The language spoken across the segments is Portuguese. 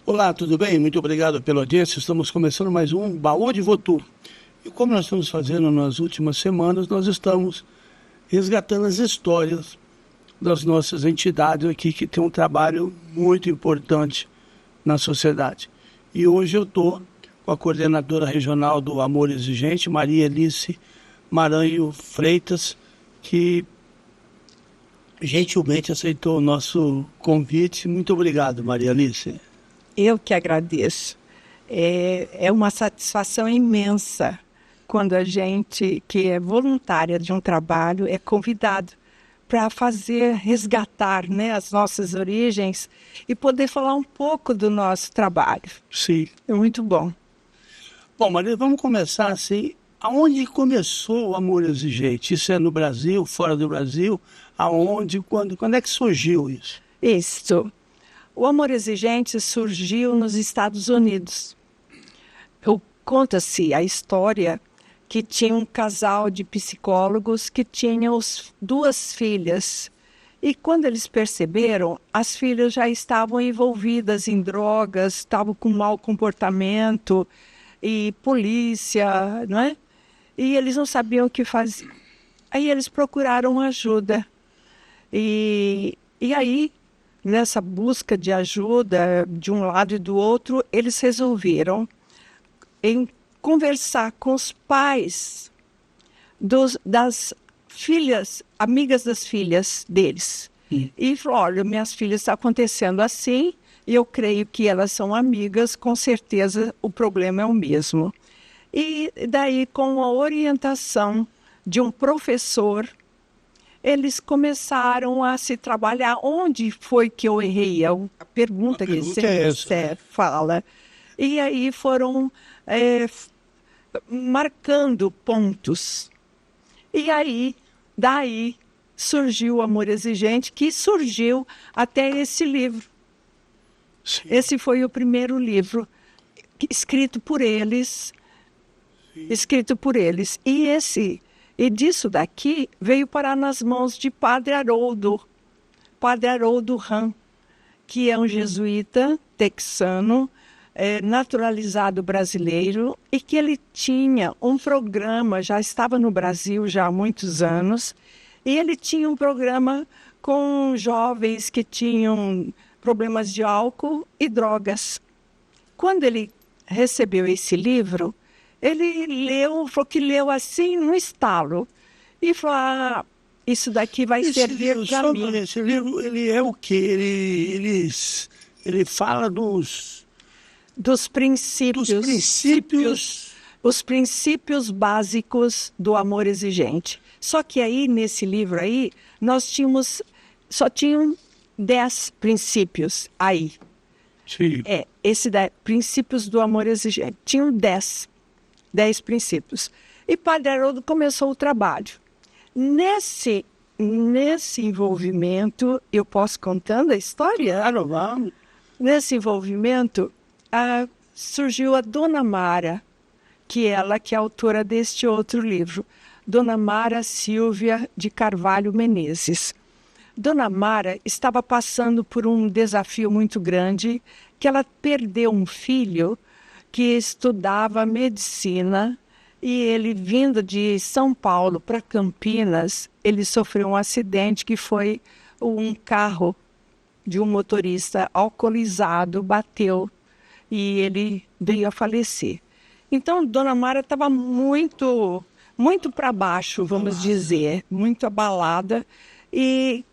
Olá, tudo bem? Muito obrigado pela audiência. Estamos começando mais um Baú de Votu. E como nós estamos fazendo nas últimas semanas, nós estamos resgatando as histórias das nossas entidades aqui que têm um trabalho muito importante na sociedade. E hoje eu estou com a coordenadora regional do Amor Exigente, Maria Alice Maranho Freitas, que gentilmente aceitou o nosso convite. Muito obrigado, Maria Alice. Eu que agradeço. É uma satisfação imensa quando a gente, que é voluntária de um trabalho, é convidado para resgatar, né, as nossas origens e poder falar um pouco do nosso trabalho. Sim. É muito bom. Bom, Maria, vamos começar assim. Aonde começou o Amor Exigente? Isso é no Brasil, fora do Brasil? Aonde, quando é que surgiu isso? Isso. O Amor Exigente surgiu nos Estados Unidos. Conta-se a história que tinha um casal de psicólogos que tinham duas filhas. E quando eles perceberam, as filhas já estavam envolvidas em drogas, estavam com mau comportamento e polícia, não é? E eles não sabiam o que fazer. Aí eles procuraram ajuda. E aí, nessa busca de ajuda de um lado e do outro, eles resolveram conversar com os pais das filhas, amigas das filhas deles. E falou, olha, minhas filhas está acontecendo assim, e eu creio que elas são amigas, com certeza o problema é o mesmo. E daí, com a orientação de um professor, eles começaram a se trabalhar. Onde foi que eu errei? A pergunta que você fala. E aí foram marcando pontos. E aí, daí, surgiu o Amor Exigente, que surgiu até esse livro. Sim. Esse foi o primeiro livro escrito por eles. Sim. Escrito por eles. E disso daqui veio parar nas mãos de Padre Haroldo Ram, que é um jesuíta texano, naturalizado brasileiro, e que ele tinha um programa, já estava no Brasil já há muitos anos, e ele tinha um programa com jovens que tinham problemas de álcool e drogas. Quando ele recebeu esse livro, ele falou que leu assim no estalo. E falou, isso daqui vai servir para mim. Esse livro, ele é o quê? Ele fala dos princípios. Os princípios básicos do amor exigente. Só que aí, nesse livro aí, só tinham 10 princípios aí. Sim. Princípios do amor exigente. Tinham 10 princípios. E Padre Haroldo começou o trabalho. Nesse envolvimento, eu posso contando a história? Claro, vamos. Nesse envolvimento, surgiu a Dona Mara, que é a autora deste outro livro, Dona Mara Silvia de Carvalho Menezes. Dona Mara estava passando por um desafio muito grande, que ela perdeu um filho que estudava medicina, e ele, vindo de São Paulo para Campinas, ele sofreu um acidente que foi um carro de um motorista alcoolizado, bateu, e ele veio a falecer. Então, Dona Mara estava muito, muito para baixo, vamos dizer, muito abalada, e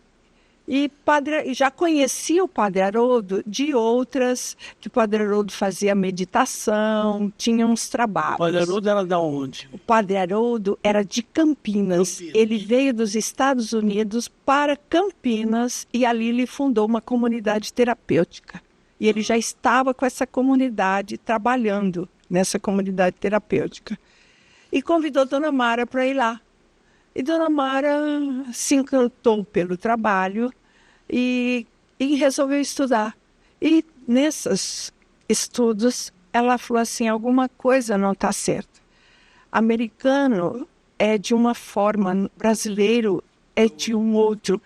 já conhecia o Padre Haroldo de outras, que o Padre Haroldo fazia meditação, tinha uns trabalhos. O Padre Haroldo era de onde? O Padre Haroldo era de Campinas. Ele veio dos Estados Unidos para Campinas e ali ele fundou uma comunidade terapêutica. E ele já estava com essa comunidade, trabalhando nessa comunidade terapêutica. E convidou Dona Mara para ir lá. E Dona Mara se encantou pelo trabalho e resolveu estudar. E nesses estudos, ela falou assim, alguma coisa não está certa. Americano é de uma forma, brasileiro é de um outro.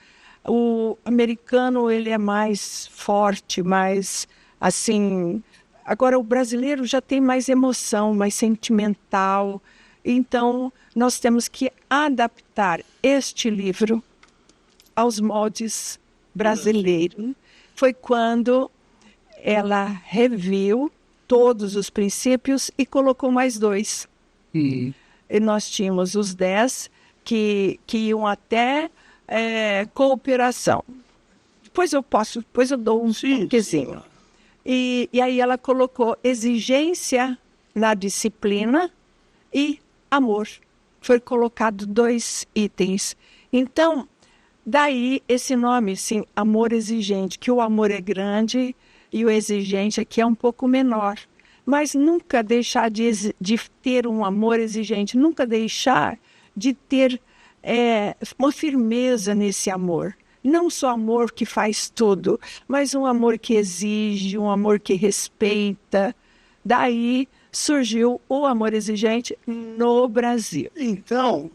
O americano, ele é mais forte, mais assim, agora o brasileiro já tem mais emoção, mais sentimental. Então, nós temos que adaptar este livro aos moldes brasileiros. Foi quando ela reviu todos os princípios e colocou mais 2. E nós tínhamos os 10 que iam até cooperação. Depois eu dou um toquezinho. E aí ela colocou exigência na disciplina e amor. Foi colocado 2 itens. Então, daí esse nome, sim, amor exigente, que o amor é grande e o exigente aqui é um pouco menor. Mas nunca deixar de ter um amor exigente, nunca deixar de ter uma firmeza nesse amor. Não só amor que faz tudo, mas um amor que exige, um amor que respeita. Daí surgiu o amor exigente no Brasil. Então,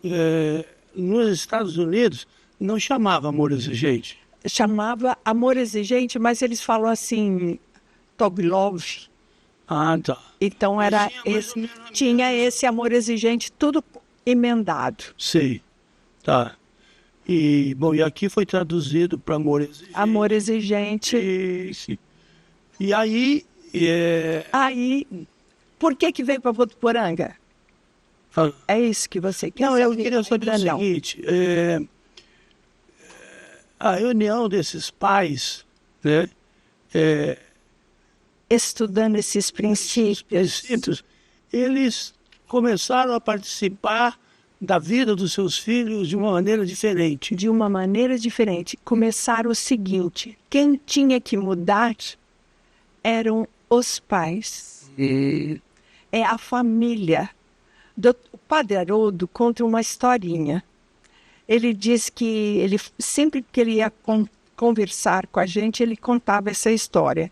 nos Estados Unidos, não chamava amor exigente. Chamava amor exigente, mas eles falam assim, Tog Love. Ah, tá. Então tinha esse amor exigente, tudo emendado. Sei, tá. E aqui foi traduzido para amor exigente. Amor exigente. E aí... Aí, por que veio para Votuporanga? É isso que você quer saber? Não, eu queria saber o seguinte. A reunião desses pais, né? Estudando esses princípios, eles começaram a participar da vida dos seus filhos de uma maneira diferente. De uma maneira diferente. Começaram o seguinte, quem tinha que mudar eram os pais. É a família. O Padre Haroldo conta uma historinha. Ele diz que sempre que ele ia conversar com a gente, ele contava essa história.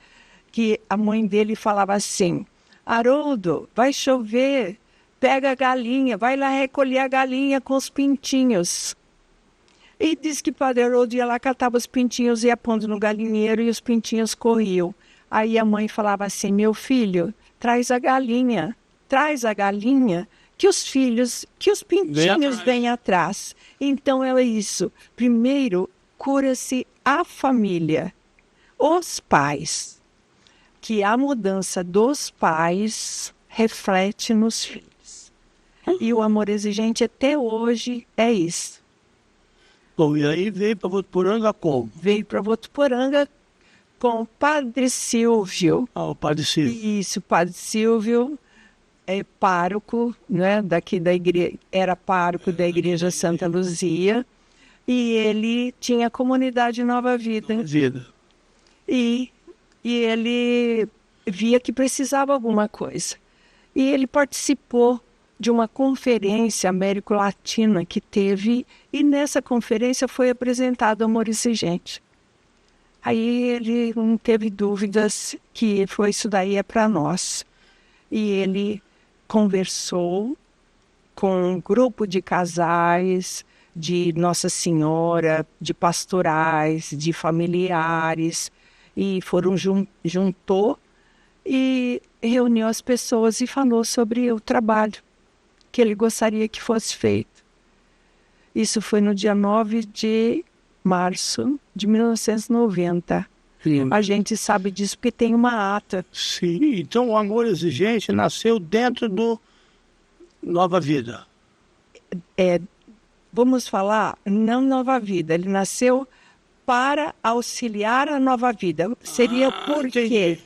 Que a mãe dele falava assim, Haroldo, vai chover, pega a galinha, vai lá recolher a galinha com os pintinhos. E diz que Padre Haroldo ia lá, catava os pintinhos, ia pondo no galinheiro e os pintinhos corriam. Aí a mãe falava assim, meu filho, traz a galinha, que os pintinhos vêm atrás. Então é isso. Primeiro, cura-se a família, os pais, que a mudança dos pais reflete nos filhos. E o amor exigente até hoje é isso. Bom, e aí veio para Votuporanga como? Veio para Votuporanga com o Padre Silvio. Ah, o Padre Silvio. Isso, o Padre Silvio é pároco, né, daqui da igreja, era pároco da Igreja Santa Luzia, e ele tinha a comunidade Nova Vida. E ele via que precisava alguma coisa. E ele participou de uma conferência Américo-Latina que teve, e nessa conferência foi apresentado Amor Exigente. Aí ele não teve dúvidas que isso daí é para nós. E ele conversou com um grupo de casais, de Nossa Senhora, de pastorais, de familiares, e juntou e reuniu as pessoas e falou sobre o trabalho que ele gostaria que fosse feito. Isso foi no dia 9 de março de 1990. Sim. A gente sabe disso porque tem uma ata. Sim, então o amor exigente nasceu dentro do Nova Vida. Vamos falar, não Nova Vida, ele nasceu para auxiliar a Nova Vida. Seria por quê?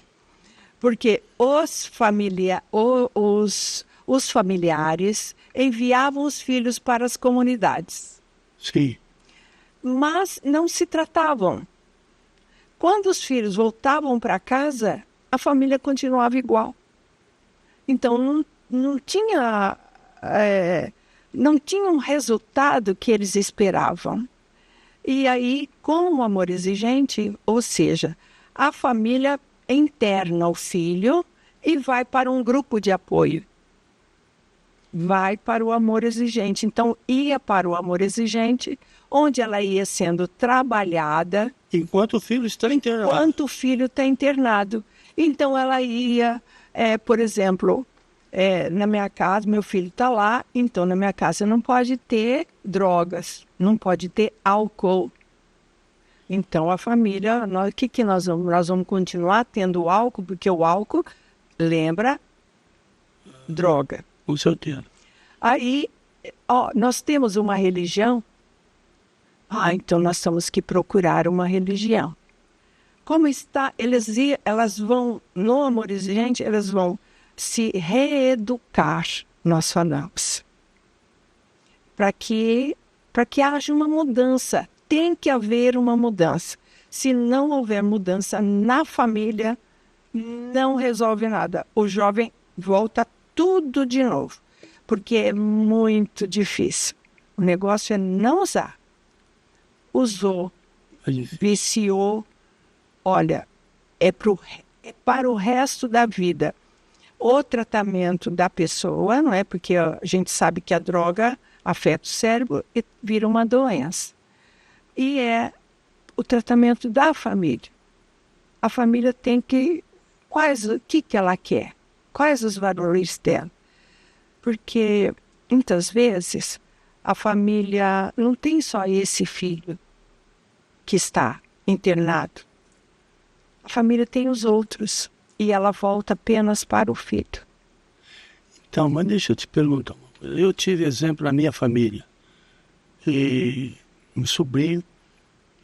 Porque os familiares enviavam os filhos para as comunidades. Sim. Mas não se tratavam. Quando os filhos voltavam para casa, a família continuava igual. Então não tinha um resultado que eles esperavam. E aí, com o amor exigente, ou seja, a família interna o filho e vai para um grupo de apoio. Vai para o amor exigente. Então, ia para o amor exigente, onde ela ia sendo trabalhada. Enquanto o filho está internado. Enquanto o filho está internado. Então ela ia, por exemplo, na minha casa, meu filho está lá, então na minha casa não pode ter drogas, não pode ter álcool. Então a família, o que nós vamos? Nós vamos continuar tendo álcool, porque o álcool lembra droga. Com certeza. Aí, nós temos uma religião, então nós temos que procurar uma religião. Como está, elas vão, no Amor Exigente, elas vão se reeducar, nós falamos, para que haja uma mudança. Tem que haver uma mudança. Se não houver mudança na família, não resolve nada. O jovem volta tudo de novo, porque é muito difícil. O negócio é não usar. Usou, viciou, olha, é para o resto da vida. O tratamento da pessoa, não é? Porque a gente sabe que a droga afeta o cérebro e vira uma doença. E é o tratamento da família. A família tem que... o que ela quer? Quais os valores dela? Porque, muitas vezes, a família não tem só esse filho que está internado. A família tem os outros. E ela volta apenas para o filho. Então, mas deixa eu te perguntar uma coisa. Eu tive exemplo na minha família. E um sobrinho,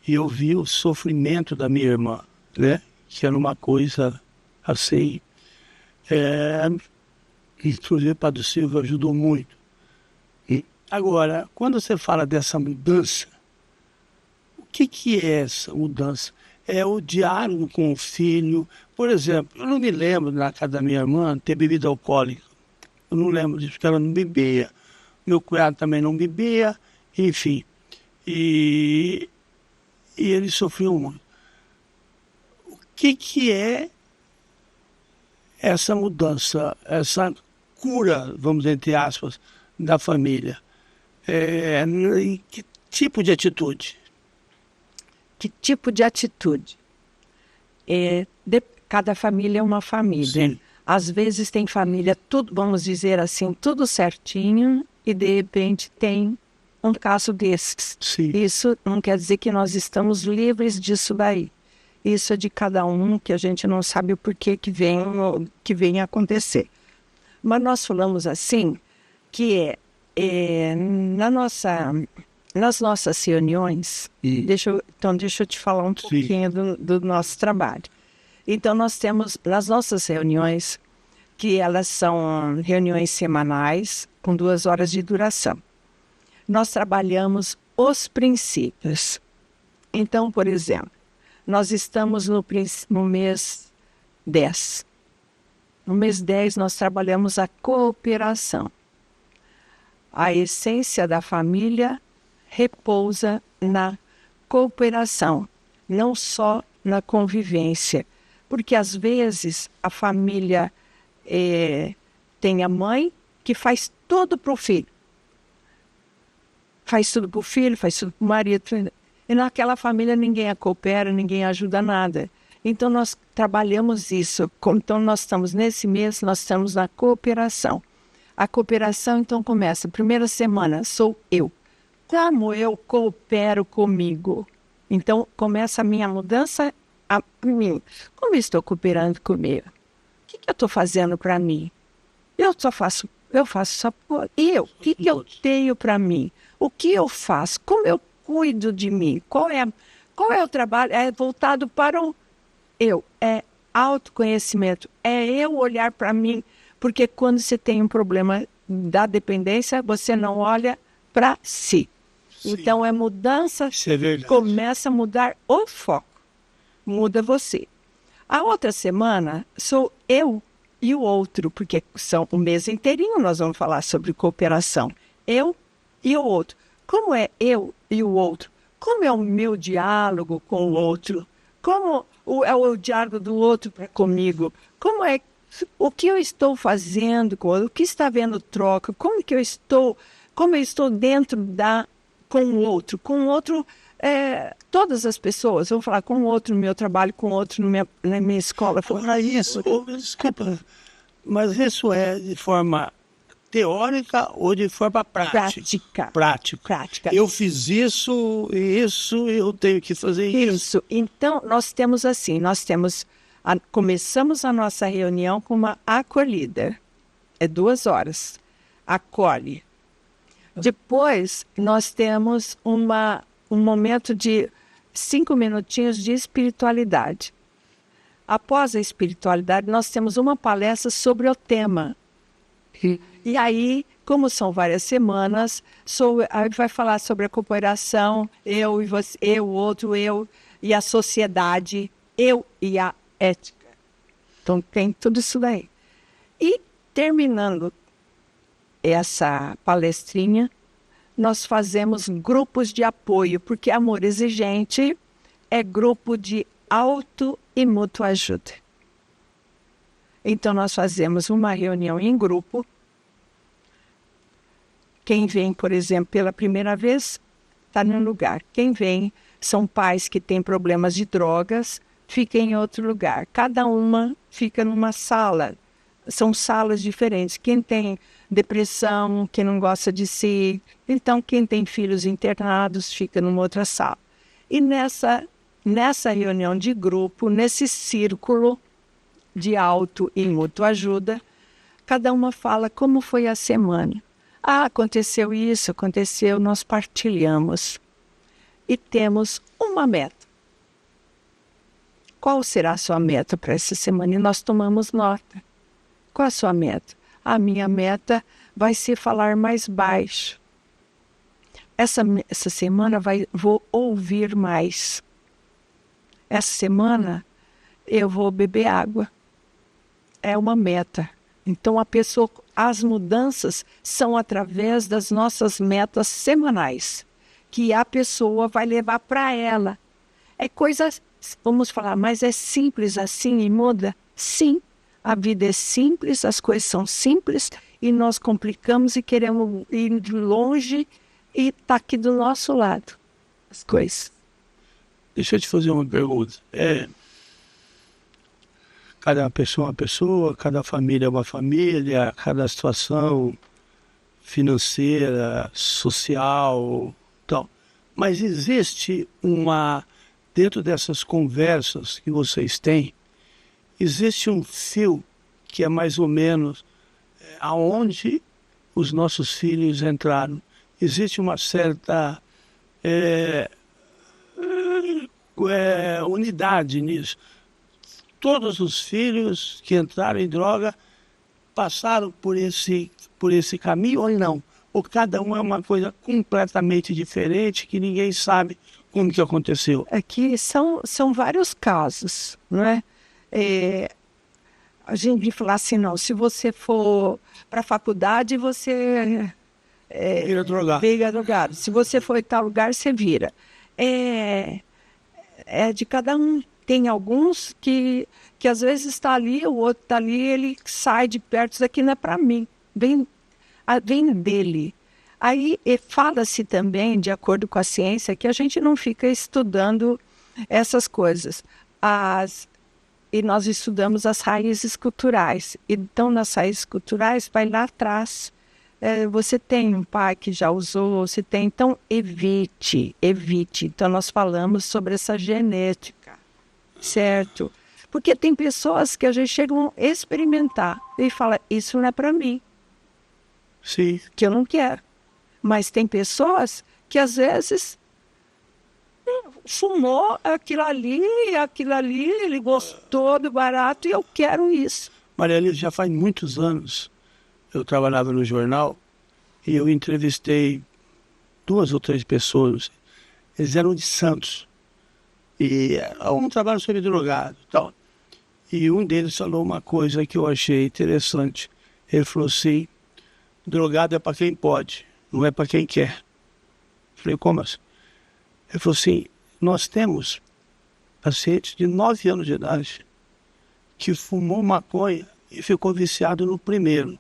e eu vi o sofrimento da minha irmã, né? Que era uma coisa assim. Inclusive, o Padre Silva ajudou muito. Agora, quando você fala dessa mudança, o que é essa mudança? É o diálogo com o filho. Por exemplo, eu não me lembro na casa da minha irmã ter bebida alcoólica. Eu não lembro disso, porque ela não bebia. Meu cunhado também não bebia, enfim. E ele sofreu muito. O que é essa mudança, essa cura, vamos dizer, entre aspas, da família? E que tipo de atitude? Que tipo de atitude? Cada família é uma família. Sim. Às vezes tem família, tudo, vamos dizer assim, tudo certinho, e de repente tem um caso desses. Sim. Isso não quer dizer que nós estamos livres disso daí. Isso é de cada um, que a gente não sabe o porquê que vem a acontecer. Mas nós falamos assim, que nas nossas reuniões, deixa eu te falar um pouquinho do nosso trabalho. Então, nós temos, nas nossas reuniões, que elas são reuniões semanais, com 2 horas de duração. Nós trabalhamos os princípios. Então, por exemplo, nós estamos no mês 10. No mês 10, nós trabalhamos a cooperação. A essência da família repousa na cooperação, não só na convivência. Porque, às vezes, a família tem a mãe que faz tudo para o filho. Faz tudo para o filho, faz tudo para o marido. E naquela família ninguém a coopera, ninguém ajuda nada. Então, nós trabalhamos isso. Então, nós estamos nesse mês, nós estamos na cooperação. A cooperação, então, começa. Primeira semana, sou eu. Como eu coopero comigo? Então, começa a minha mudança a mim. Como eu estou cooperando comigo? O que eu estou fazendo para mim? Eu faço só por eu. O que eu tenho para mim? O que eu faço? Como eu cuido de mim? Qual é o trabalho? É voltado para o eu. É autoconhecimento. É eu olhar para mim. Porque quando você tem um problema da dependência, você não olha para si. Sim. Então, é mudança. Isso é verdade. Começa a mudar o foco. Muda você. A outra semana sou eu e o outro, porque são o mês inteirinho nós vamos falar sobre cooperação. Eu e o outro. Como é eu e o outro? Como é o meu diálogo com o outro? Como é o diálogo do outro para comigo? Como é o que eu estou fazendo com o outro? O que está havendo troca? Como eu estou dentro com o outro? Com o outro, todas as pessoas, vou falar com outro no meu trabalho, com outro na minha escola. Agora isso, desculpa, mas isso é de forma teórica ou de forma prática? Prática. Eu fiz isso, eu tenho que fazer isso. Isso. Então, nós temos assim, começamos a nossa reunião com uma acolhida. É 2 horas. Acolhe. Depois, nós temos um momento de 5 minutinhos de espiritualidade. Após a espiritualidade, nós temos uma palestra sobre o tema. E aí, como são várias semanas, aí vai falar sobre a cooperação, eu e você, eu, o outro, eu e a sociedade, eu e a ética. Então, tem tudo isso daí. E, terminando essa palestrinha, nós fazemos grupos de apoio, porque Amor Exigente é grupo de auto e mútua ajuda. Então, nós fazemos uma reunião em grupo. Quem vem, por exemplo, pela primeira vez, está num lugar. Quem vem são pais que têm problemas de drogas, fica em outro lugar. Cada uma fica numa sala. São salas diferentes. Quem tem depressão, quem não gosta de si. Então, quem tem filhos internados fica numa outra sala. E nessa reunião de grupo, nesse círculo de auto e mútua ajuda, cada uma fala como foi a semana. Aconteceu isso, aconteceu, nós partilhamos. E temos uma meta. Qual será a sua meta para essa semana? E nós tomamos nota. Qual a sua meta? A minha meta vai ser falar mais baixo. Essa semana vou ouvir mais. Essa semana eu vou beber água. É uma meta. Então as mudanças são através das nossas metas semanais, que a pessoa vai levar para ela. É coisa, vamos falar, mas é simples assim e muda? Sim. A vida é simples, as coisas são simples e nós complicamos e queremos ir de longe e está aqui do nosso lado as coisas. Deixa eu te fazer uma pergunta. Cada pessoa é uma pessoa, cada família é uma família, cada situação financeira, social, tal. Mas existe dentro dessas conversas que vocês têm, existe um fio que é mais ou menos aonde os nossos filhos entraram. Existe uma certa unidade nisso. Todos os filhos que entraram em droga passaram por esse caminho ou não? Ou cada um é uma coisa completamente diferente que ninguém sabe como que aconteceu? Aqui são vários casos, não é? A gente fala assim, não, se você for para a faculdade, você Vira drogado. Se você for em tal lugar, você vira. É de cada um. Tem alguns que às vezes está ali, o outro está ali, ele sai de perto, isso aqui não é para mim, vem dele. Aí fala-se também, de acordo com a ciência, que a gente não fica estudando essas coisas. E nós estudamos as raízes culturais. Então, nas raízes culturais, vai lá atrás. Você tem um pai que já usou, você tem. Então, evite. Então, nós falamos sobre essa genética. Certo? Porque tem pessoas que a gente chegam a experimentar e fala, isso não é para mim. Sim. Que eu não quero. Mas tem pessoas que às vezes fumou aquilo ali, ele gostou do barato e eu quero isso. Maria Elisa, já faz muitos anos eu trabalhava no jornal e eu entrevistei 2 ou 3 pessoas. Eles eram de Santos. E um trabalho sobre drogado e tal. E um deles falou uma coisa que eu achei interessante. Ele falou assim, drogado é para quem pode, não é para quem quer. Eu falei, como assim? Ele falou assim, nós temos pacientes de 9 anos de idade que fumou maconha e ficou viciado no primeiro.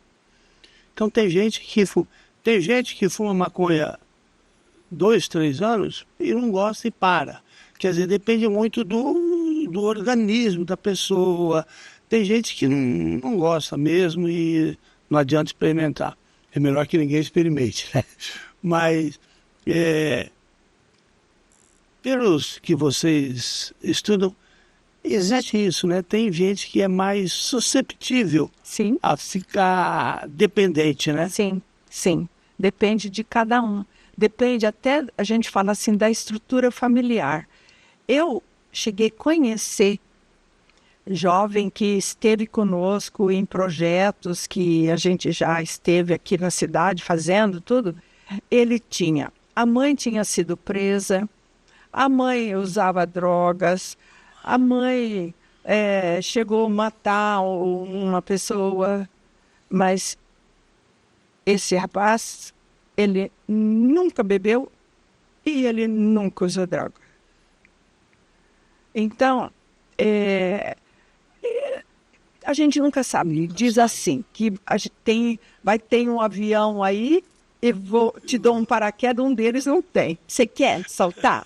Então tem gente que fuma maconha 2, 3 anos e não gosta e para. Quer dizer, depende muito do organismo da pessoa. Tem gente que não gosta mesmo e não adianta experimentar. É melhor que ninguém experimente, né? Mas, pelos que vocês estudam, existe isso, né? Tem gente que é mais susceptível Sim, a ficar dependente, né? sim, sim. Depende de cada um. Depende até, a gente fala assim, da estrutura familiar. Eu cheguei a conhecer jovem que esteve conosco em projetos que a gente já esteve aqui na cidade fazendo tudo. A mãe tinha sido presa, a mãe usava drogas, a mãe chegou a matar uma pessoa, mas esse rapaz, ele nunca bebeu e ele nunca usou droga. Então, a gente nunca sabe. Diz assim, que a gente vai ter um avião aí e te dou um paraquedas, um deles não tem. Você quer saltar?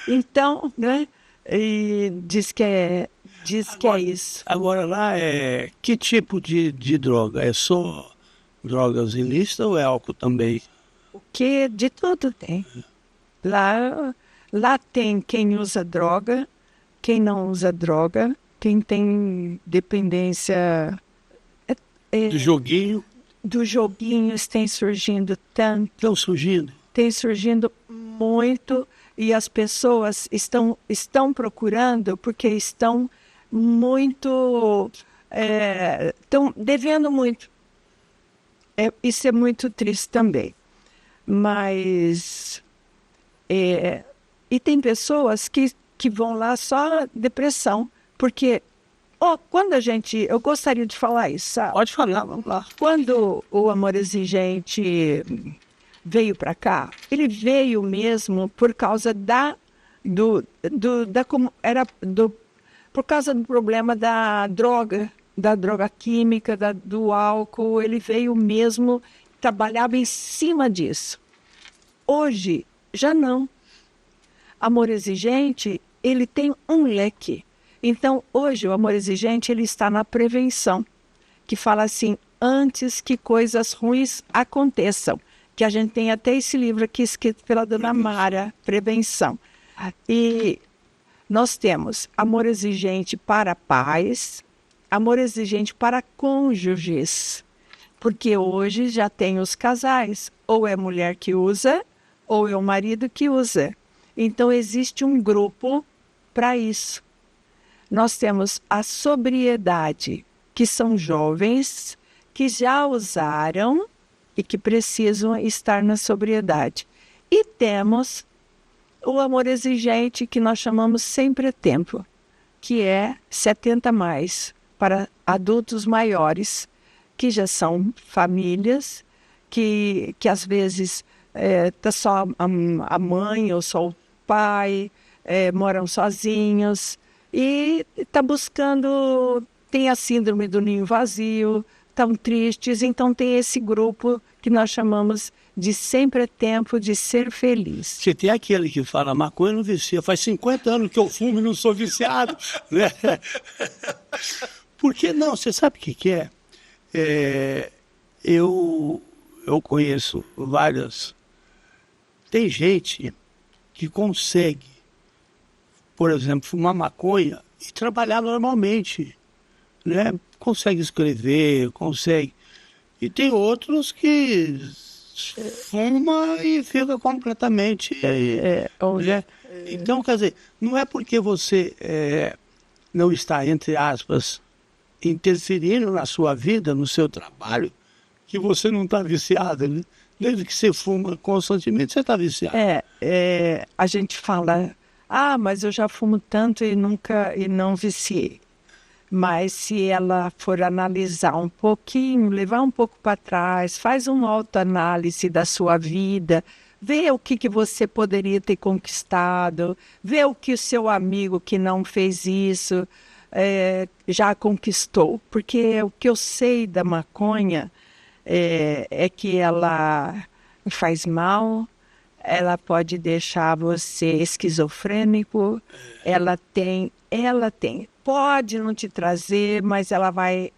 Então, né? E diz que é isso. Agora lá, que tipo de droga? É só drogas ilícitas ou é álcool também? Que de tudo tem. Lá tem quem usa droga, quem não usa droga, quem tem dependência Do joguinho? dos joguinhos tem surgindo tanto. Estão surgindo. Tem surgindo muito e as pessoas estão procurando porque estão muito, estão devendo muito. Isso é muito triste também. Mas, e tem pessoas que vão lá só depressão, porque eu gostaria de falar isso, sabe? Pode falar, vamos lá. Quando o Amor Exigente veio para cá, ele veio mesmo por causa por causa do problema da droga química, do álcool. Ele veio mesmo, trabalhava em cima disso. Hoje, já não. Amor Exigente, ele tem um leque. Então, hoje, o Amor Exigente, ele está na prevenção, que fala assim, antes que coisas ruins aconteçam. Que a gente tem até esse livro aqui escrito pela dona Mara, Prevenção. E nós temos Amor Exigente para pais, Amor Exigente para cônjuges. Porque hoje já tem os casais, ou é mulher que usa, ou é o marido que usa. Então, existe um grupo para isso. Nós temos a sobriedade, que são jovens que já usaram e que precisam estar na sobriedade. E temos o amor exigente, que nós chamamos sempre tempo, que é 70 mais, para adultos maiores, que já são famílias, que às vezes está só a mãe ou só o pai, moram sozinhos, e está buscando, tem a síndrome do ninho vazio, estão tristes, então tem esse grupo que nós chamamos de sempre é tempo de ser feliz. Você tem aquele que fala, maconha não vicia, faz 50 anos que eu fumo e não sou viciado. Né? Por que não? Você sabe o que é? Eu conheço várias. Tem gente que consegue, por exemplo, fumar maconha e trabalhar normalmente, né? Consegue escrever, consegue. E tem outros que fuma e fica completamente... né? Então, quer dizer, não é porque você não está, entre aspas, interferindo na sua vida, no seu trabalho, que você não está viciado, né? Desde que você fuma constantemente, você está viciado. A gente fala, mas eu já fumo tanto e não viciei. Mas se ela for analisar um pouquinho, levar um pouco para trás, faz uma autoanálise da sua vida, vê o que você poderia ter conquistado, vê o que o seu amigo que não fez isso já conquistou. Porque o que eu sei da maconha é que ela faz mal, ela pode deixar você esquizofrênico, ela tem. Pode não te trazer, mas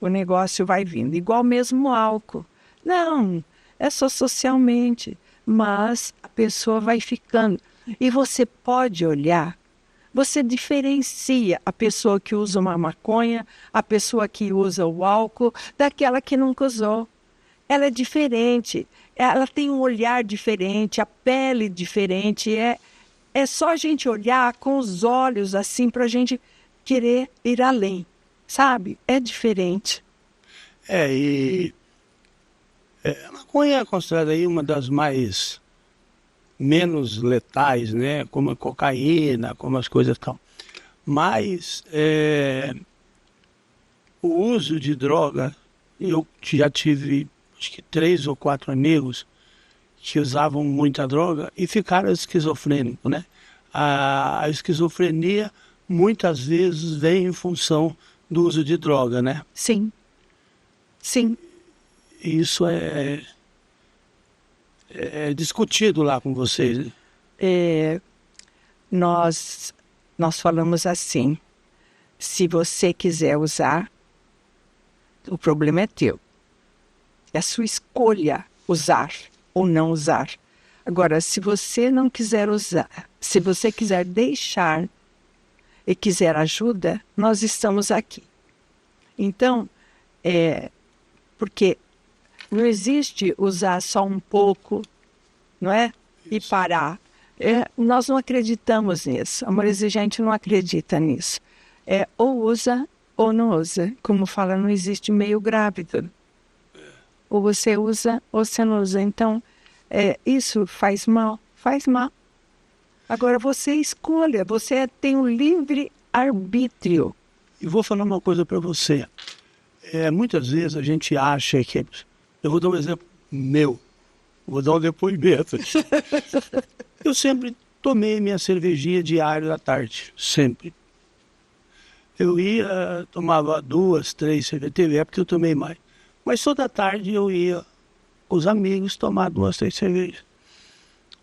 o negócio vai vindo. Igual mesmo o álcool. Não, é só socialmente, mas a pessoa vai ficando. E você pode olhar, você diferencia a pessoa que usa uma maconha, a pessoa que usa o álcool, daquela que nunca usou. Ela é diferente, ela tem um olhar diferente, a pele diferente. É só a gente olhar com os olhos assim para a gente querer ir além, sabe? É diferente. E a maconha é considerada aí uma das mais menos letais, né? Como a cocaína, como as coisas tal. Mas o uso de droga, eu já tive acho que 3 ou 4 amigos que usavam muita droga e ficaram esquizofrênicos, né? A esquizofrenia muitas vezes vem em função do uso de droga, né? Sim, sim. Isso é discutido lá com vocês, né? Nós falamos assim, se você quiser usar, o problema é teu. É a sua escolha usar ou não usar. Agora, se você não quiser usar, se você quiser deixar e quiser ajuda, nós estamos aqui. Então, porque não existe usar só um pouco, não é? E parar. Nós não acreditamos nisso. Amor Exigente não acredita nisso. Ou usa ou não usa. Como fala, não existe meio grávido. Ou você usa ou você não usa. Então, isso faz mal? Faz mal. Agora, você escolha, você tem um livre arbítrio. E vou falar uma coisa para você. Muitas vezes a gente acha que... Eu vou dar um exemplo meu. Vou dar um depoimento. Eu sempre tomei minha cervejinha diária à tarde. Sempre. Eu ia, tomava 2, 3 cervejas. Teve época que eu tomei mais. Mas toda tarde eu ia com os amigos tomar 2, 3 cervejas.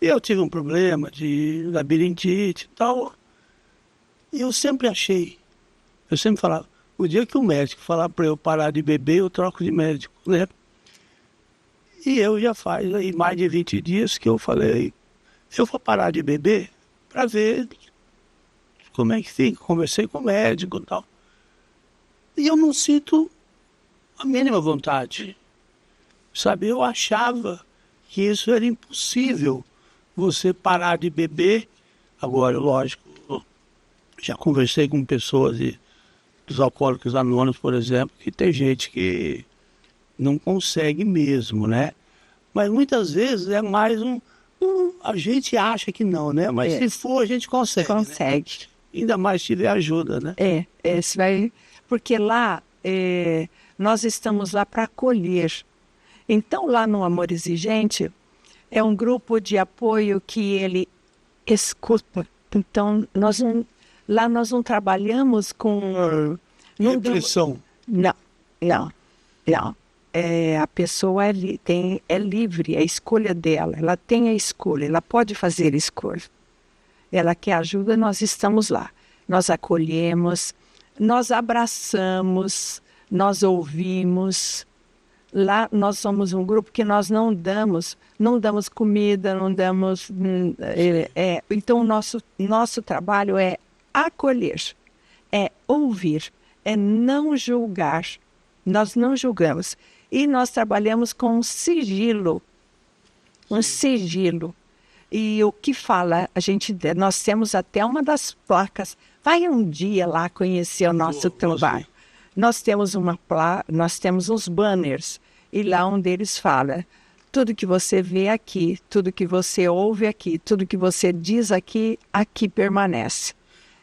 E eu tive um problema de labirintite e tal. E eu sempre falava, o dia que o médico falar para eu parar de beber, eu troco de médico, né? E eu já faz aí mais de 20 dias que eu falei, eu vou parar de beber para ver como é que fica. Conversei com o médico e tal. E eu não sinto a mínima vontade. Sabe, eu achava que isso era impossível, você parar de beber. Agora, lógico, já conversei com pessoas dos alcoólicos anônimos, por exemplo, que tem gente que não consegue mesmo, né? Mas muitas vezes é mais a gente acha que não, né? Mas se for, a gente consegue. Consegue. Né? Ainda mais se tiver ajuda, né? Porque lá, nós estamos lá para acolher. Então, lá no Amor Exigente, é um grupo de apoio que ele escuta. Então, lá nós não trabalhamos com... Repressão. Não. A pessoa é livre, é a escolha dela. Ela tem a escolha, ela pode fazer a escolha. Ela quer ajuda, nós estamos lá. Nós acolhemos, nós abraçamos, nós ouvimos. Lá nós somos um grupo que nós não damos comida, não damos... Então, o nosso trabalho é acolher, é ouvir, é não julgar. Nós não julgamos. E nós trabalhamos com um sigilo. E o que fala, nós temos até uma das placas. Vai um dia lá conhecer o nosso trabalho. Nós temos nós temos uns banners. E lá um deles fala, tudo que você vê aqui, tudo que você ouve aqui, tudo que você diz aqui, aqui permanece.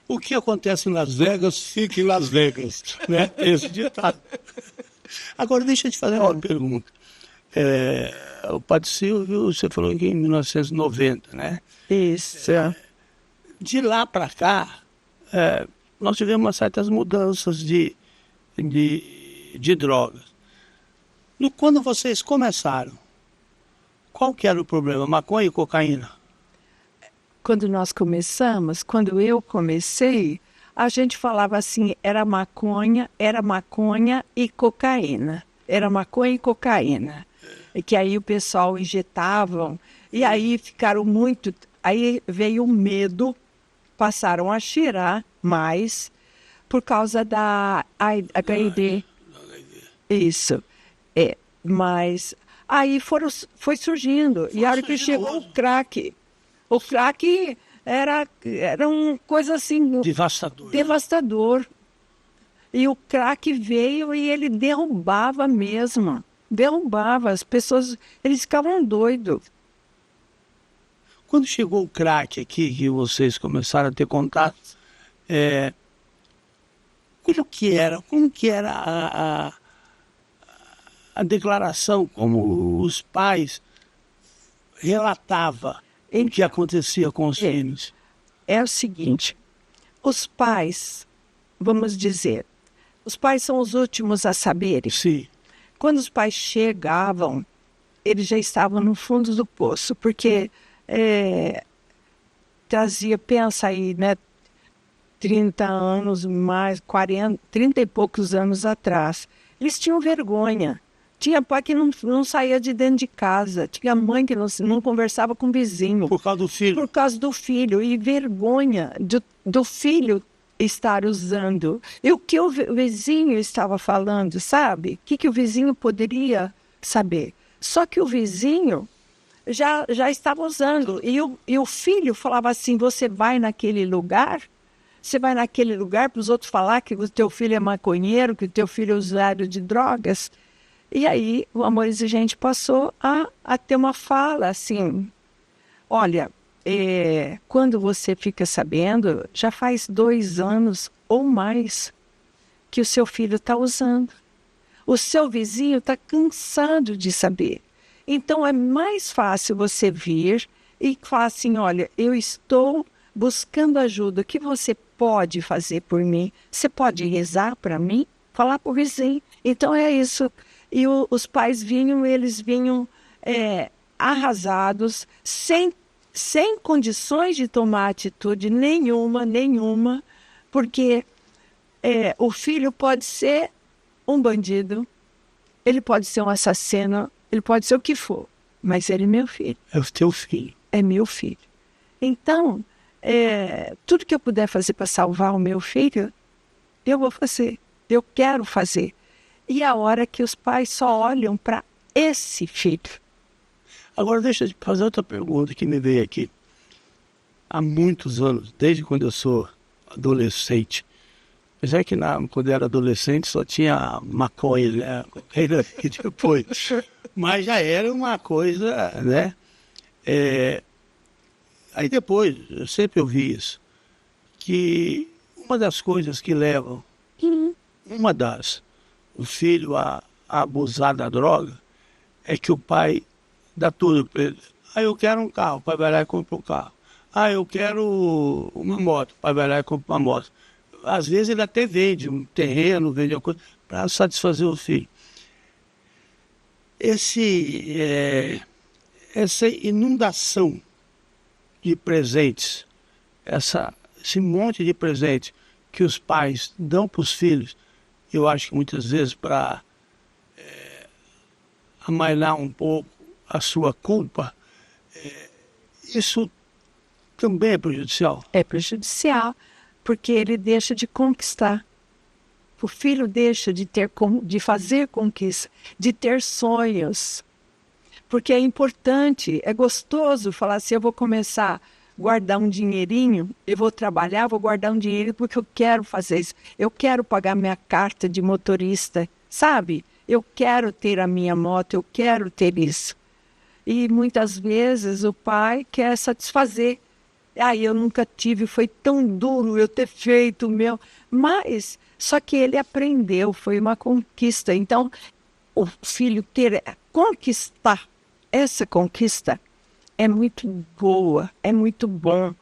O que acontece em Las Vegas, fica em Las Vegas, né? Esse ditado. Agora, deixa eu te fazer uma pergunta. O Padre Silvio, você falou que em 1990, né? Isso. De lá para cá, nós tivemos certas mudanças de drogas. Quando vocês começaram, qual que era o problema? Maconha e cocaína? quando nós começamos, quando eu comecei, a gente falava assim, era maconha e cocaína. Era maconha e cocaína. E que aí o pessoal injetavam, e aí ficaram muito... Aí veio o medo, passaram a cheirar mais por causa da HIV. Isso. Mas aí foi surgindo. E a hora que chegou o crack era uma coisa assim... Devastador. E o crack veio e ele derrubava mesmo. Derrubava. As pessoas, eles ficavam doidos. Quando chegou o crack aqui, que vocês começaram a ter contato, como que era a declaração, como os pais relatavam o que acontecia com os filhos? É o seguinte, os pais, vamos dizer, os pais são os últimos a saberem. Sim. Quando os pais chegavam, eles já estavam no fundo do poço, porque pensa aí, né, 30 anos mais, 40, 30 e poucos anos atrás, eles tinham vergonha. Tinha pai que não saía de dentro de casa, tinha mãe que não conversava com o vizinho. Por causa do filho? Por causa do filho, e vergonha do filho estar usando. E o que o vizinho estava falando, sabe? O que o vizinho poderia saber? Só que o vizinho já estava usando. E o filho falava assim, você vai naquele lugar para os outros falar que o teu filho é maconheiro, que o teu filho é usuário de drogas. E aí o Amor Exigente passou a ter uma fala assim, olha, quando você fica sabendo, já faz 2 anos ou mais que o seu filho está usando. O seu vizinho está cansado de saber. Então é mais fácil você vir e falar assim, olha, eu estou buscando ajuda, o que você pode fazer por mim? Você pode rezar para mim? Falar para o vizinho. Então é isso. E os pais eles vinham arrasados, sem condições de tomar atitude nenhuma, porque o filho pode ser um bandido, ele pode ser um assassino, ele pode ser o que for, mas ele é meu filho. É o teu filho. É meu filho. Então, tudo que eu puder fazer para salvar o meu filho, eu vou fazer, eu quero fazer. E a hora que os pais só olham para esse filho. Agora deixa eu te fazer outra pergunta que me veio aqui. Há muitos anos, desde quando eu sou adolescente, mas é que quando eu era adolescente só tinha maconha, né? E depois. Mas já era uma coisa, né? Aí depois, eu sempre ouvi isso, que uma das coisas que levam, o filho a abusar da droga, é que o pai dá tudo para ele. Eu quero um carro, o pai vai lá e compra um carro. Eu quero uma moto, o pai vai lá e compra uma moto. Às vezes ele até vende um terreno, vende uma coisa, para satisfazer o filho. Essa inundação de presentes, esse monte de presente que os pais dão para os filhos, eu acho que muitas vezes para amainar um pouco a sua culpa, isso também é prejudicial? É prejudicial, porque ele deixa de conquistar. O filho deixa de fazer conquista, de ter sonhos. Porque é importante, é gostoso falar assim, eu vou começar a guardar um dinheirinho, eu vou trabalhar, vou guardar um dinheiro porque eu quero fazer isso. Eu quero pagar minha carta de motorista, sabe? Eu quero ter a minha moto, eu quero ter isso. E muitas vezes o pai quer satisfazer. Eu nunca tive, foi tão duro eu ter feito o meu. Mas, só que ele aprendeu, foi uma conquista. Então, o filho conquistar essa conquista é muito boa, é muito bom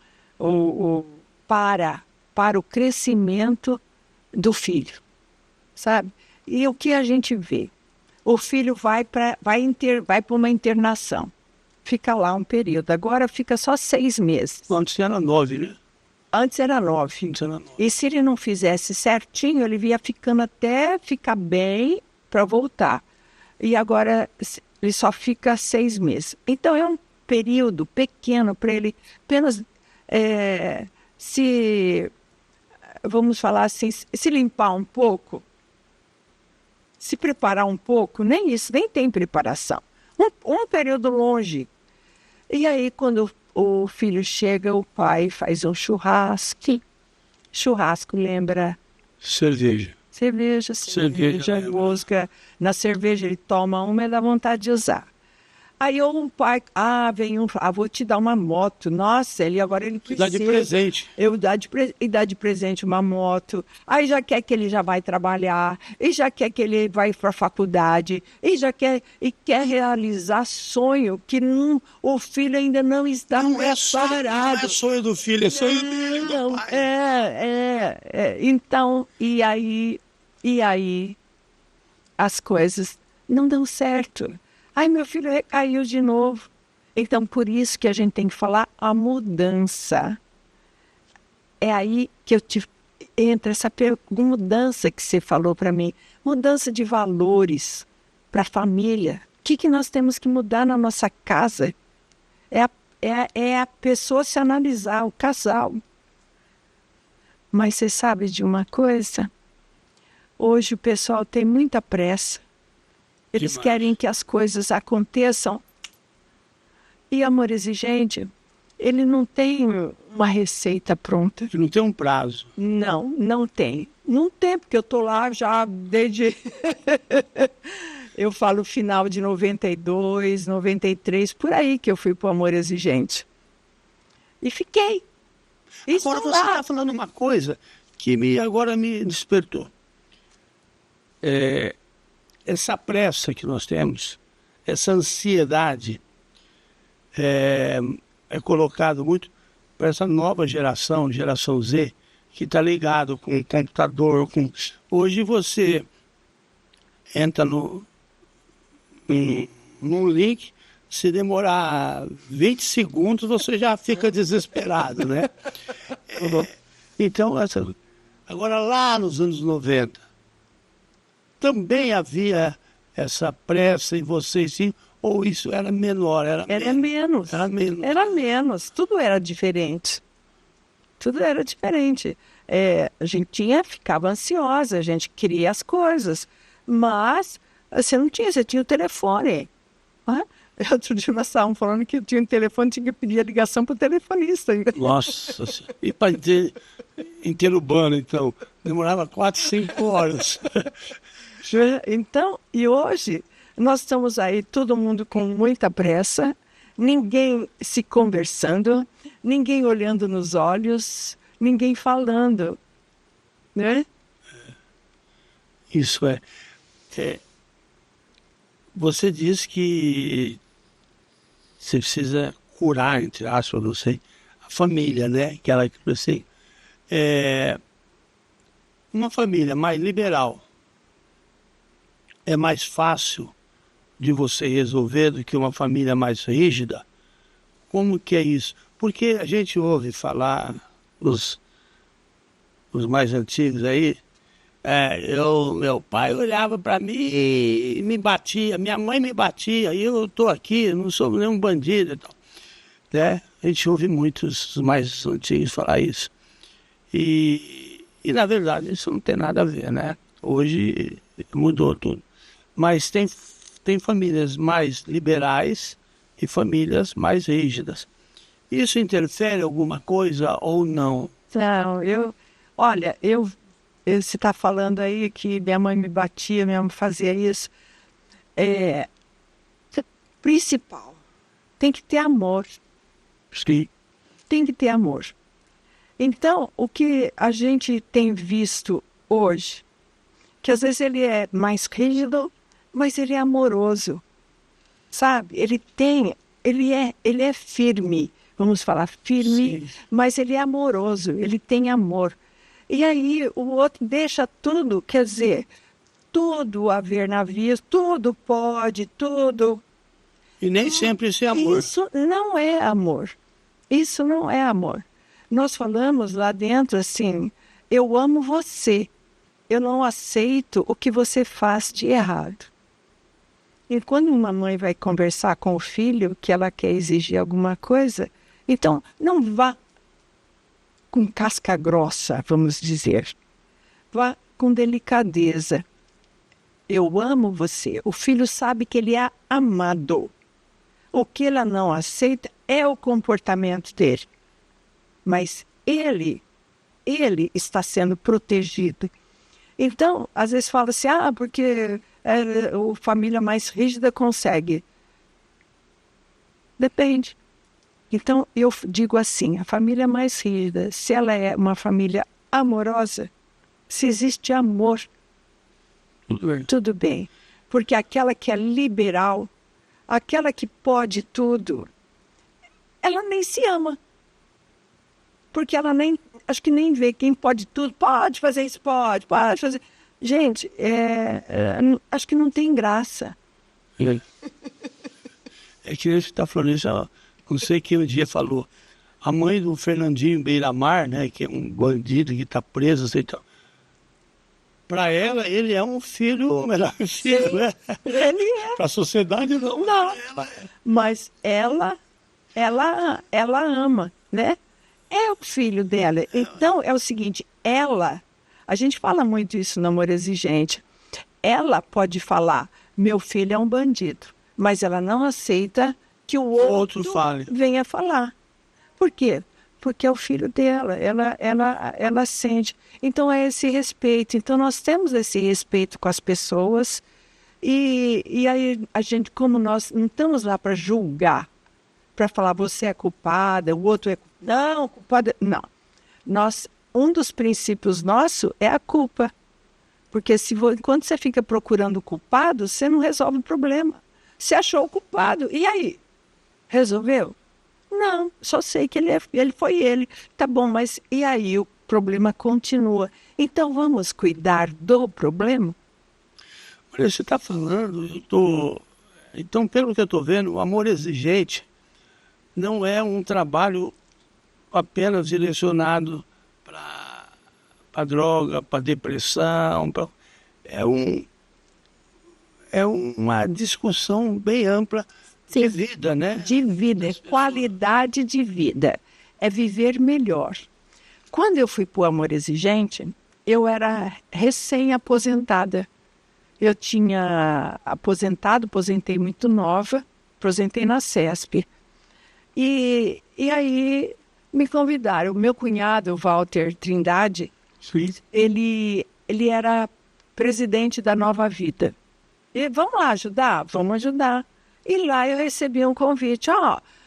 para o crescimento do filho, sabe? E o que a gente vê? O filho vai para uma internação, fica lá um período. Agora fica só 6 meses. Antes era 9, né? Antes era 9. Antes era 9. E se ele não fizesse certinho, ele ia ficando até ficar bem para voltar. E agora ele só fica 6 meses. Então é um período pequeno para ele apenas vamos falar assim, se limpar um pouco, se preparar um pouco, nem isso, nem tem preparação. Um período longe. E aí, quando o filho chega, o pai faz um churrasco. Churrasco lembra Cerveja. Cerveja, música. Na cerveja ele toma uma e dá vontade de usar. Aí o pai, vou te dar uma moto. Nossa, agora ele precisa. Dá de presente. Dá de presente uma moto. Aí já quer que ele já vai trabalhar, e já quer que ele vai para a faculdade, e quer realizar sonho que o filho ainda não está preparado. Não é sonho do filho, é sonho do pai. Então, e aí as coisas não dão certo. Ai, meu filho recaiu de novo. Então, por isso que a gente tem que falar a mudança. É aí que entra essa mudança que você falou para mim. Mudança de valores para a família. O que nós temos que mudar na nossa casa? É a pessoa se analisar, o casal. Mas você sabe de uma coisa? Hoje o pessoal tem muita pressa. Eles querem que as coisas aconteçam. E amor exigente, ele não tem uma receita pronta. Não tem um prazo. Não tem. Não tem, porque eu estou lá já desde... eu falo final de 92, 93, por aí que eu fui para o amor exigente. E fiquei. Agora você está falando uma coisa que agora me despertou. Essa pressa que nós temos, essa ansiedade é colocado muito para essa nova geração Z, que está ligado com o computador. Hoje você entra num link, se demorar 20 segundos, você já fica desesperado, né? Então, agora lá nos anos 90, também havia essa pressa em vocês, sim, ou isso era menor? Era menos. Tudo era diferente. A gente ficava ansiosa, a gente queria as coisas, mas você tinha o telefone. Né? Outro dia nós estávamos falando que eu tinha um telefone, tinha que pedir a ligação para o telefonista. Nossa, e para interurbano, então, demorava 4, 5 horas. Então, e hoje, nós estamos aí, todo mundo com muita pressa, ninguém se conversando, ninguém olhando nos olhos, ninguém falando, né? Isso você diz que você precisa curar, entre aspas, não sei, a família, né? Aquela que assim, uma família mais liberal é mais fácil de você resolver do que uma família mais rígida? Como que é isso? Porque a gente ouve falar, os mais antigos aí, meu pai olhava para mim e me batia, minha mãe me batia, e eu estou aqui, não sou nenhum bandido e tal. Né? A gente ouve muitos mais antigos falar isso. E na verdade isso não tem nada a ver, né? Hoje mudou tudo. Mas tem famílias mais liberais e famílias mais rígidas. Isso interfere em alguma coisa ou não? Não, olha, você está falando aí que minha mãe me batia, minha mãe fazia isso. Principal, tem que ter amor. Sim. Tem que ter amor. Então, o que a gente tem visto hoje, que às vezes ele é mais rígido, mas ele é amoroso, sabe? Ele é firme, vamos falar firme, sim, mas ele é amoroso, ele tem amor. E aí o outro deixa tudo, quer dizer, tudo a ver na vida, tudo pode, tudo. E nem sempre esse é amor. Isso não é amor. Isso não é amor. Nós falamos lá dentro assim, eu amo você. Eu não aceito o que você faz de errado. E quando uma mãe vai conversar com o filho, que ela quer exigir alguma coisa, então não vá com casca grossa, vamos dizer. Vá com delicadeza. Eu amo você. O filho sabe que ele é amado. O que ela não aceita é o comportamento dele. Mas ele está sendo protegido. Então, às vezes fala assim, porque a família mais rígida consegue. Depende. Então, eu digo assim, a família mais rígida, se ela é uma família amorosa, se existe amor, Tudo bem. tudo bem. Porque aquela que é liberal, aquela que pode tudo, ela nem se ama. Porque ela nem, acho que nem vê quem pode tudo. Pode fazer isso, pode fazer. Gente, acho que não tem graça. É que você está falando isso, não sei quem um dia falou. A mãe do Fernandinho Beiramar, né, que é um bandido que está preso, assim, então, para ela, ele é um filho, o melhor filho, né? Ele é. Para a sociedade, não. Não. Ela é. Mas ela ama, né? É o filho dela. Então, é o seguinte, a gente fala muito isso no Amor Exigente, ela pode falar, meu filho é um bandido, mas ela não aceita que o outro fale. venha falar. Por quê? Porque é o filho dela, ela sente. Então, é esse respeito. Então, nós temos esse respeito com as pessoas e aí a gente, como nós não estamos lá para julgar, para falar você é culpada, o outro é não, culpada, não. Um dos princípios nossos é a culpa. Porque quando você fica procurando o culpado, você não resolve o problema. Você achou o culpado, e aí? Resolveu? Não, só sei que ele foi ele. Tá bom, mas e aí? O problema continua. Então vamos cuidar do problema? Olha, você está falando, então, pelo que eu estou vendo, o Amor Exigente não é um trabalho apenas direcionado para droga, para depressão. É uma discussão bem ampla de vida, né? De vida, é qualidade de vida. É viver melhor. Quando eu fui para o Amor Exigente, eu era recém-aposentada. Eu tinha aposentei muito nova, aposentei na CESP. E aí me convidaram. O meu cunhado, o Walter Trindade, ele era presidente da Nova Vida. E vamos lá ajudar? Vamos ajudar. E lá eu recebi um convite.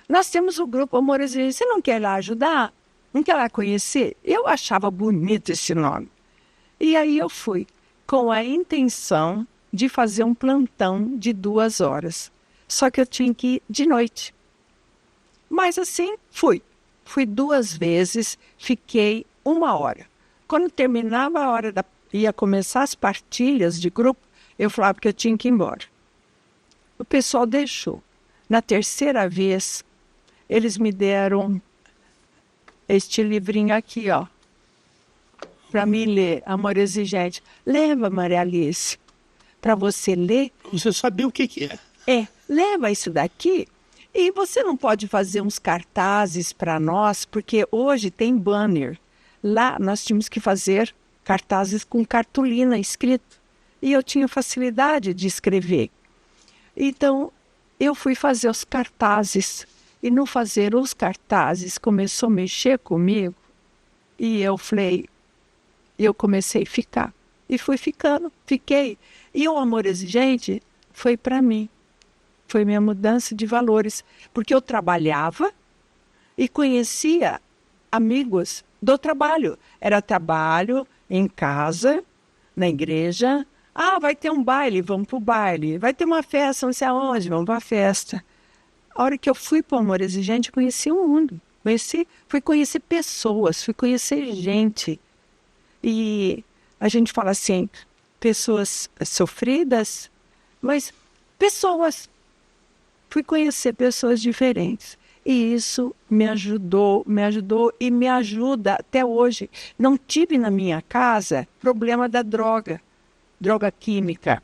Nós temos o grupo Amor Exigente. Você não quer ir lá ajudar? Não quer lá conhecer? Eu achava bonito esse nome. E aí eu fui, com a intenção de fazer um plantão de 2 horas. Só que eu tinha que ir de noite. Mas assim, fui. Fui 2 vezes, fiquei 1 hora. Quando terminava a hora, ia começar as partilhas de grupo, eu falava que eu tinha que ir embora. O pessoal deixou. Na 3ª vez, eles me deram este livrinho aqui, para me ler, Amor Exigente. Leva, Maria Alice, para você ler. Você sabia o que é? Leva isso daqui. E você não pode fazer uns cartazes para nós, porque hoje tem banner. Lá nós tínhamos que fazer cartazes com cartolina escrito. E eu tinha facilidade de escrever. Então, eu fui fazer os cartazes. E no fazer os cartazes, começou a mexer comigo. E eu comecei a ficar. E fui ficando, fiquei. E o Amor Exigente foi para mim. Foi minha mudança de valores. Porque eu trabalhava e conhecia amigos do trabalho. Era trabalho em casa, na igreja. Vai ter um baile, vamos para o baile. Vai ter uma festa, não sei aonde, vamos para a festa. A hora que eu fui para o Amor Exigente, eu conheci o mundo. Fui conhecer pessoas, fui conhecer gente. E a gente fala assim, pessoas sofridas, mas pessoas fui conhecer pessoas diferentes. E isso me ajudou e me ajuda até hoje. Não tive na minha casa problema da droga química.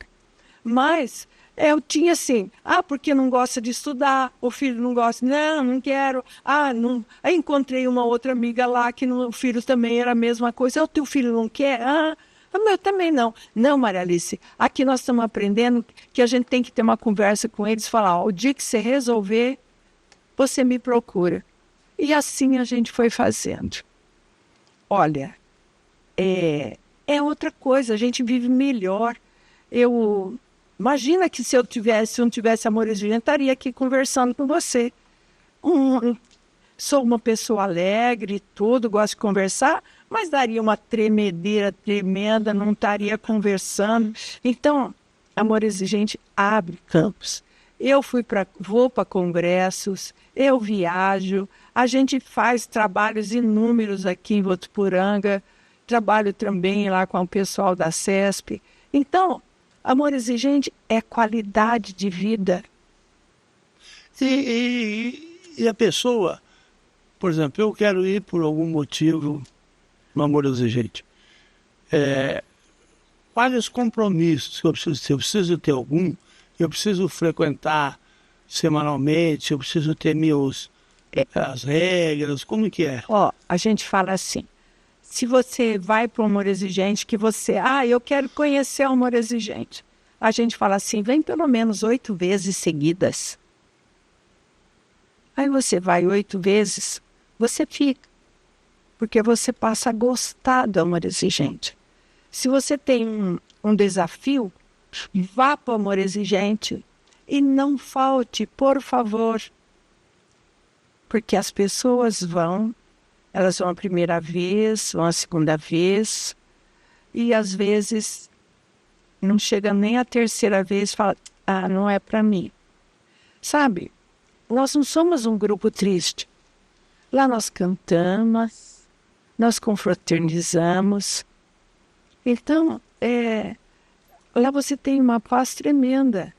Mas eu tinha assim, porque não gosta de estudar, o filho não gosta, não quero, não. Aí encontrei uma outra amiga lá que o filho também era a mesma coisa, o teu filho não quer? O meu também não. Não, Maria Alice, aqui nós estamos aprendendo que a gente tem que ter uma conversa com eles, falar, o dia que você resolver, você me procura. E assim a gente foi fazendo. Olha, é outra coisa, a gente vive melhor. Imagina que se eu não tivesse amor exigente, estaria aqui conversando com você. Sou uma pessoa alegre e tudo, gosto de conversar, mas daria uma tremedeira tremenda, não estaria conversando. Então, amor exigente abre campos. Vou para congressos, eu viajo, a gente faz trabalhos inúmeros aqui em Votuporanga, trabalho também lá com o pessoal da CESP. Então, amor exigente é qualidade de vida. E a pessoa, por exemplo, eu quero ir por algum motivo no amor exigente. Quais os compromissos que eu preciso ter? Eu preciso ter algum? Eu preciso frequentar semanalmente? Eu preciso ter as regras? Como que é? A gente fala assim, se você vai para o amor exigente, que você, eu quero conhecer o amor exigente. A gente fala assim, vem pelo menos 8 vezes seguidas. Aí você vai 8 vezes, você fica. Porque você passa a gostar do amor exigente. Se você tem um desafio, vá para o amor exigente e não falte, por favor. Porque as pessoas elas vão a primeira vez, vão a segunda vez, e às vezes não chega nem a terceira vez e fala, não é para mim. Sabe, nós não somos um grupo triste. Lá nós cantamos, nós confraternizamos. Então, lá você tem uma paz tremenda.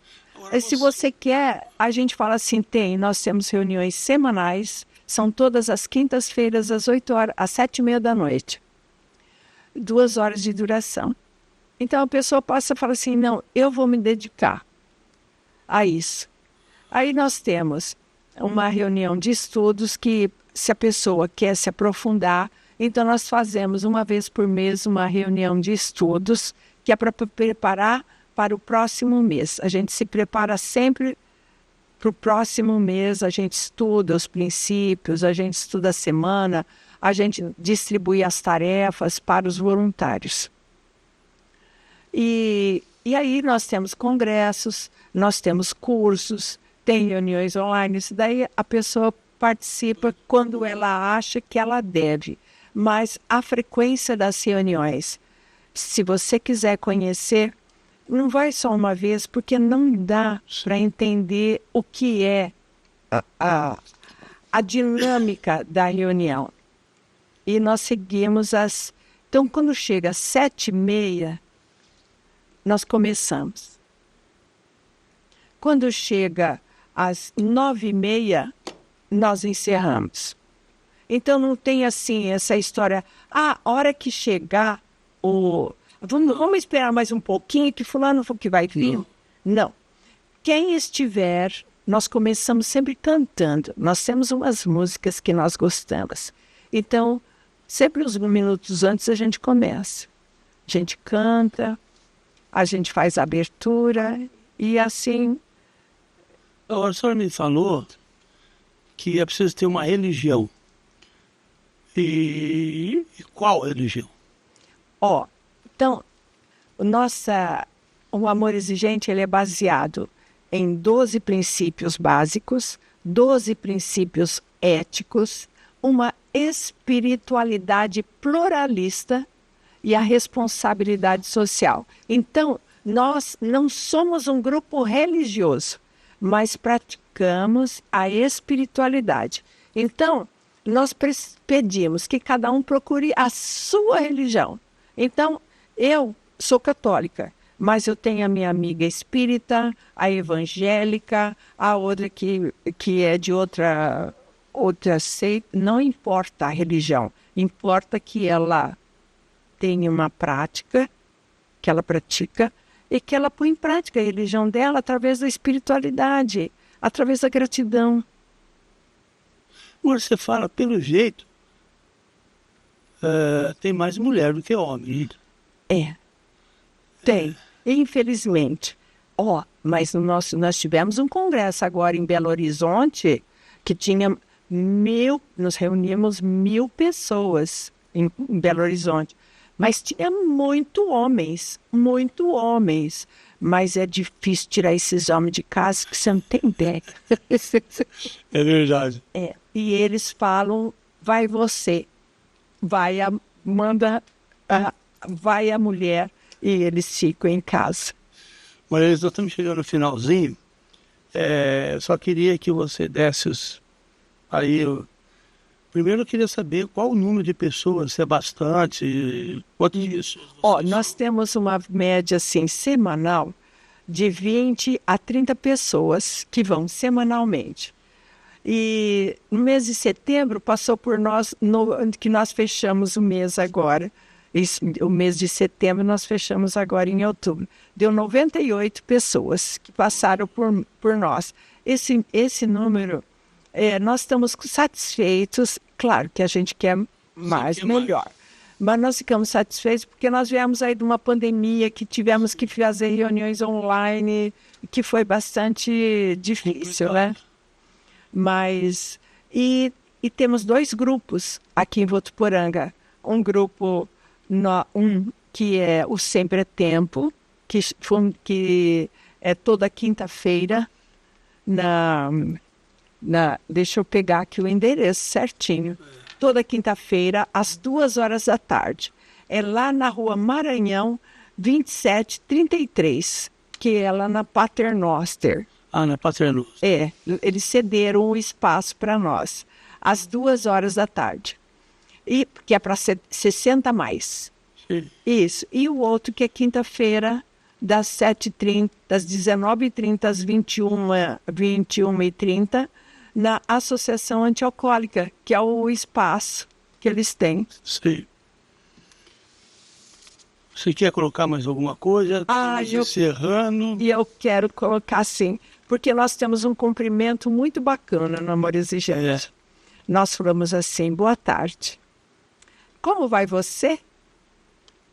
Se você quer, a gente fala assim, nós temos reuniões semanais, são todas as quintas-feiras, às 7h30 da noite. 2 horas de duração. Então a pessoa passa e fala assim, não, eu vou me dedicar a isso. Aí nós temos uma reunião de estudos que, se a pessoa quer se aprofundar, então nós fazemos uma vez por mês uma reunião de estudos, que é para preparar para o próximo mês. A gente se prepara sempre para o próximo mês, a gente estuda os princípios, a gente estuda a semana, a gente distribui as tarefas para os voluntários. E aí nós temos congressos, nós temos cursos, tem reuniões online, isso daí a pessoa participa quando ela acha que ela deve. Mas a frequência das reuniões, se você quiser conhecer, não vai só uma vez, porque não dá para entender o que é a dinâmica da reunião. E nós seguimos Então, quando chega às 7h30, nós começamos. Quando chega às 9h30, nós encerramos. Então, não tem assim essa história, a hora que chegar Vamos esperar mais um pouquinho que fulano que vai vir. Não. Quem estiver, nós começamos sempre cantando. Nós temos umas músicas que nós gostamos. Então, sempre uns minutos antes a gente começa. A gente canta, a gente faz a abertura e assim... A senhora me falou que é preciso ter uma religião. E qual religião? Então, o amor exigente ele é baseado em 12 princípios básicos, 12 princípios éticos, uma espiritualidade pluralista e a responsabilidade social. Então, nós não somos um grupo religioso, mas praticamos a espiritualidade. Então, nós pedimos que cada um procure a sua religião. Então, eu sou católica, Mas eu tenho a minha amiga espírita, a evangélica, a outra que é de outra seita. Não importa a religião, importa que ela tenha uma prática, que ela pratica, e que ela põe em prática a religião dela através da espiritualidade, através da gratidão. Agora você fala, pelo jeito, tem mais mulher do que homem. Tem, infelizmente. Mas nós tivemos um congresso agora em Belo Horizonte que tinha nós reunimos 1.000 pessoas em Belo Horizonte. Mas tinha muito homens. Mas é difícil tirar esses homens de casa que você não tem ideia. É verdade. E eles falam, vai você, vai a mulher, e eles ficam em casa. Maria Elisa, nós estamos chegando no finalzinho. Só queria que você desse aí. Primeiro eu queria saber qual o número de pessoas, se é bastante, quantas pessoas. Nós temos uma média assim, semanal de 20 a 30 pessoas que vão semanalmente. E no mês de setembro passou por nós, que nós fechamos o mês agora. O mês de setembro nós fechamos agora em outubro. Deu 98 pessoas que passaram por nós. Esse número, nós estamos satisfeitos. Claro que a gente quer mais, melhor. Mas nós ficamos satisfeitos porque nós viemos aí de uma pandemia que tivemos que fazer reuniões online, que foi bastante difícil, né? Mas, e temos 2 grupos aqui em Votuporanga. Um grupo que é o Sempre é Tempo, que é toda quinta-feira, deixa eu pegar aqui o endereço certinho. Toda quinta-feira, às 14h. É lá na rua Maranhão, 2733, que é lá na Paternoster. Na Paternoster. Eles cederam o espaço para nós, às 14h. Que é para 60 mais. Sim. Isso. E o outro que é quinta-feira, das 7h30, das 19h30 às 21h30, na Associação Antialcoólica, que é o espaço que eles têm. Sim. Você quer colocar mais alguma coisa? Encerrando. E eu quero colocar sim, porque nós temos um cumprimento muito bacana no Amor Exigente. Nós falamos assim, boa tarde. Como vai você?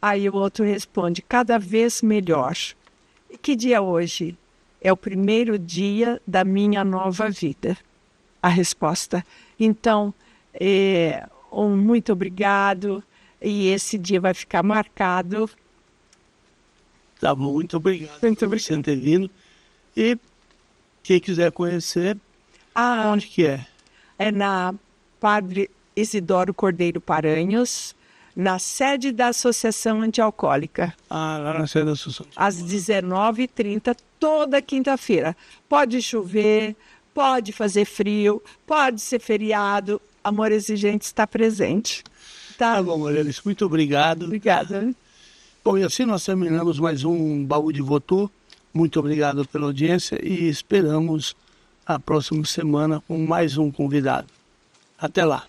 Aí o outro responde, cada vez melhor. E que dia é hoje? É o primeiro dia da minha nova vida. A resposta. Então, muito obrigado. E esse dia vai ficar marcado. Tá bom, muito obrigado por você ter vindo. E quem quiser conhecer, onde que é? É na Padre Isidoro Cordeiro Paranhos, na sede da Associação Antialcoólica. Lá na sede da Associação. Às 19h30, toda quinta-feira. Pode chover, pode fazer frio, pode ser feriado. Amor Exigente está presente. Tá bom, Maria Elisa, muito obrigado. Obrigada. Bom, e assim nós terminamos mais um Baú de Votu. Muito obrigado pela audiência e esperamos a próxima semana com mais um convidado. Até lá.